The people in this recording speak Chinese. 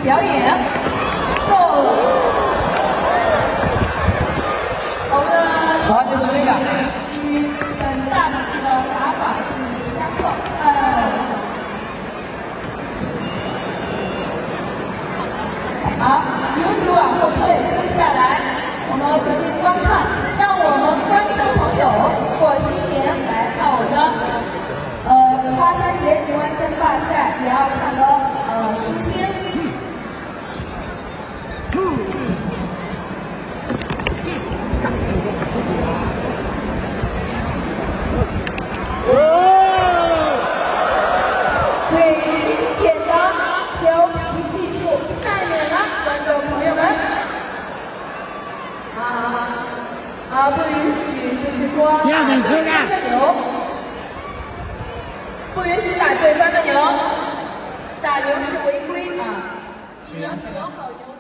表演。够。我们与本大比赛的打法是相同。好，由于往后退，休息下来，我们和您观看，让我们观众朋友过新年来看我们花山鞋平完争霸赛，也要看得新鲜。最经典的调皮技术上演了，观众朋友们。不允许，就是说打对方的牛，不允许打对方的牛，打牛是违规啊！你要求好牛。